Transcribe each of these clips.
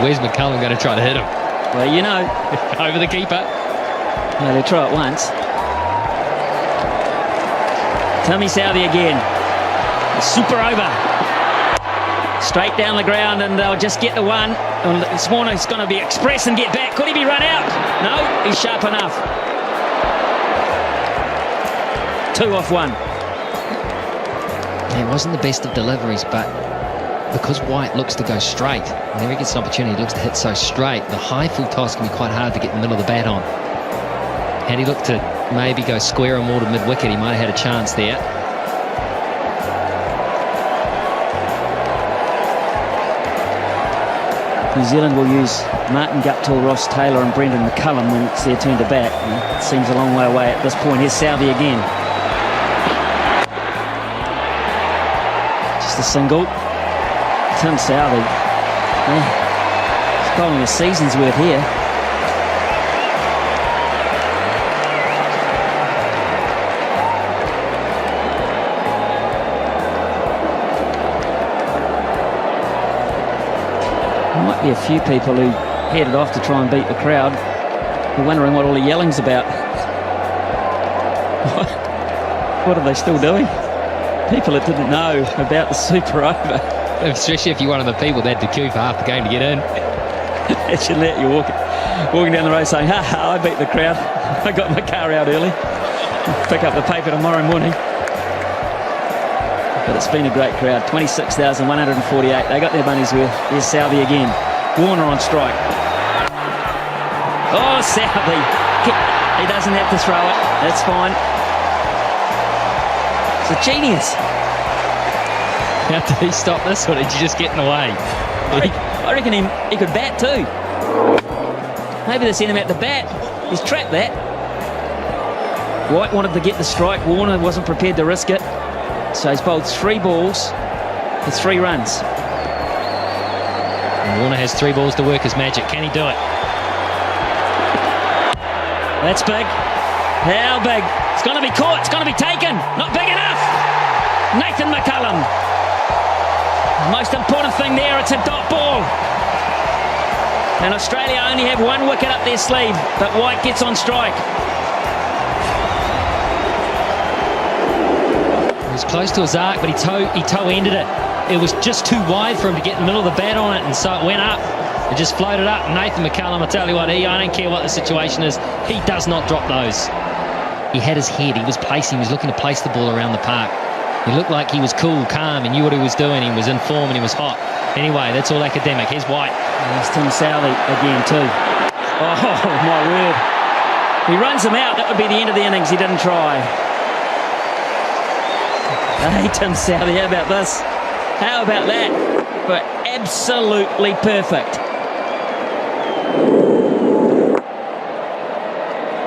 Where's McCullum going to try to hit him? Well, you know. Over the keeper. No, they'll try it once. Tommy Southey again. Super over. Straight down the ground, and they'll just get the one. And this morning's going to be express and get back. Could he be run out? No, he's sharp enough. 2 off 1. It wasn't the best of deliveries, but because White looks to go straight, whenever he gets an opportunity, he looks to hit so straight. The high full toss can be quite hard to get in the middle of the bat on. Had he looked to maybe go square or more to mid-wicket, he might have had a chance there. New Zealand will use Martin Guptill, Ross Taylor and Brendan McCullum when it's their turn to bat. And it seems a long way away at this point. Here's Southey again. Just a single. Tim Southey. He's bowling a season's worth here. Might be a few people who headed off to try and beat the crowd. They're wondering what all the yelling's about. What are they still doing? People that didn't know about the super over. Especially if you're one of the people that had to queue for half the game to get in. It should let you walking down the road saying, ha, I beat the crowd. I got my car out early. Pick up the paper tomorrow morning. But it's been a great crowd. 26,148. They got their money's worth. Here's Southey again. Warner on strike. Oh, Southey. He doesn't have to throw it. That's fine. It's a genius. How did he stop this, or did you just get in the way? I reckon he could bat too. Maybe they sent him out to bat. He's trapped that. White wanted to get the strike. Warner wasn't prepared to risk it. So he's bowled 3 balls for 3 runs. And Warner has 3 balls to work his magic. Can he do it? That's big. How big? It's going to be caught. It's going to be taken. Not big enough. Nathan McCullum. The most important thing there, it's a dot ball. And Australia only have 1 wicket up their sleeve, but White gets on strike. He was close to his arc, but he toe-ended it. It was just too wide for him to get in the middle of the bat on it, and so it went up. It just floated up. Nathan McCullum, I tell you what, I don't care what the situation is, he does not drop those. He had his head, he was placing, he was looking to place the ball around the park. He looked like he was cool, calm, and knew what he was doing. He was in form and he was hot. Anyway, that's all academic. Here's White. There's Tim Southey again too. Oh, my word. If he runs him out, that would be the end of the innings. He didn't try. Hey, Tim Southey, how about this? How about that? But absolutely perfect.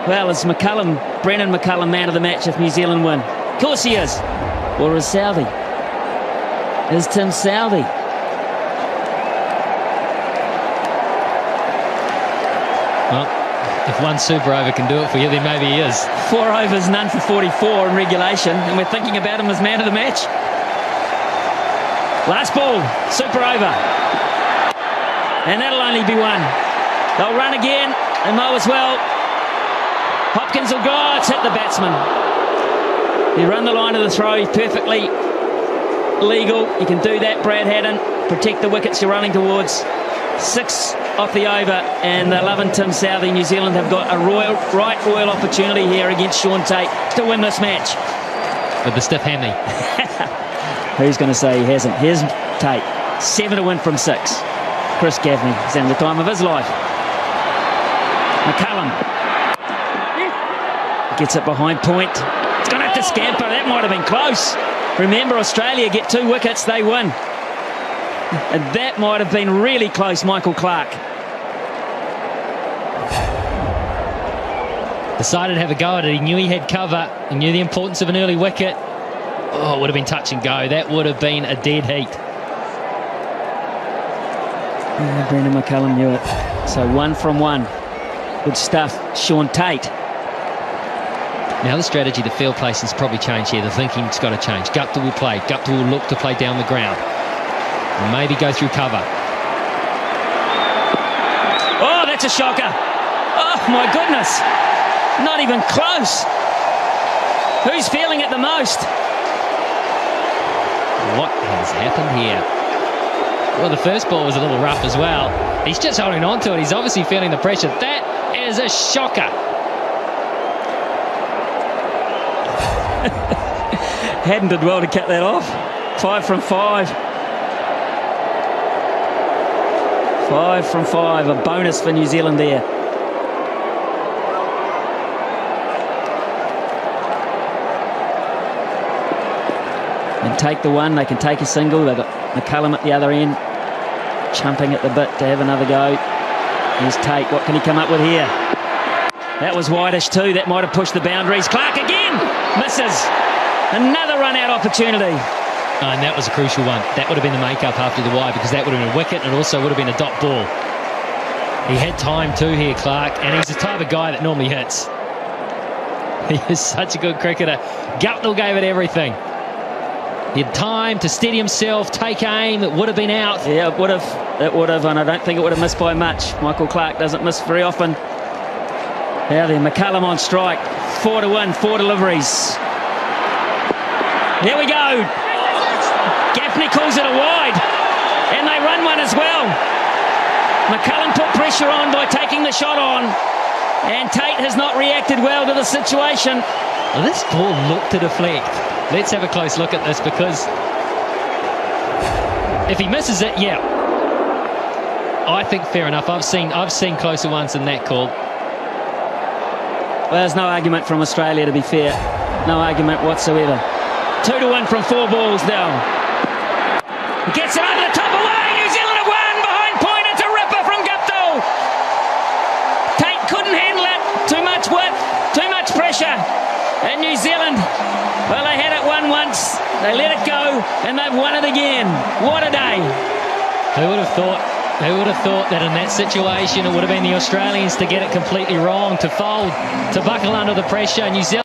Well, is Brendan McCullum man of the match if New Zealand win? Of course he is. Or is Southey? Is Tim Southey? Well, if one super over can do it for you, then maybe he is. 4 overs, none for 44 in regulation, and we're thinking about him as man of the match. Last ball, super over. And that'll only be 1. They'll run again, and mow as well. Hopkins will go, it's hit the batsman. You run the line of the throw, perfectly legal. You can do that, Brad Haddin. Protect the wickets you're running towards. 6 off the over, and they're loving Tim Southey. New Zealand have got a royal opportunity here against Shaun Tate to win this match. With the stiff hammy. Who's going to say he hasn't? Here's Tate. 7 to win from 6. Chris Gaffney is having the time of his life. McCullum gets it behind point. It's going to have to scamper. That might have been close. Remember, Australia get 2 wickets, they win. And that might have been really close, Michael Clarke. Decided to have a go at it. He knew he had cover. He knew the importance of an early wicket. Oh, it would have been touch and go. That would have been a dead heat. Yeah, Brendan McCullum knew it. So 1 from 1. Good stuff. Shaun Tate. Now the strategy, the field placing's probably changed here. The thinking's got to change. Guptill will play. Guptill will look to play down the ground. And maybe go through cover. that's a shocker. Oh, my goodness. Not even close. Who's feeling it the most? What has happened here? Well, the first ball was a little rough as well. He's just holding on to it. He's obviously feeling the pressure. That is a shocker. Hadden did well to cut that off. 5 from 5. 5 from 5. A bonus for New Zealand there. And take the one. They can take a single. They've got McCullum at the other end, chumping at the bit to have another go. Here's Tate. What can he come up with here? That was wideish too. That might have pushed the boundaries. Clark again misses. Another run-out opportunity. And that was a crucial one. That would have been the make-up after the wide, because that would have been a wicket and also would have been a dot ball. He had time too here, Clark, and he's the type of guy that normally hits. He is such a good cricketer. Guptill gave it everything. He had time to steady himself, take aim. It would have been out. Yeah, it would have. It would have, and I don't think it would have missed by much. Michael Clark doesn't miss very often. Now then, McCullum on strike. 4 to 1, 4 deliveries. Here we go. Gaffney calls it a wide, and they run one as well. McCullum put pressure on by taking the shot on, and Tate has not reacted well to the situation. Well, this ball looked to deflect. Let's have a close look at this, because if he misses it, yeah, I think fair enough. I've seen closer ones than that call. Well, there's no argument from Australia, to be fair. No argument whatsoever. 2 to 1 from 4 balls now. Gets it over the top away. New Zealand have won behind point. It's a ripper from Guptill. Tate couldn't handle it. Too much width, too much pressure. And New Zealand, well, they had it won once. They let it go, and they've won it again. What a day. Who would have thought? Who would have thought that in that situation it would have been the Australians to get it completely wrong, to fold, to buckle under the pressure? New Zealand.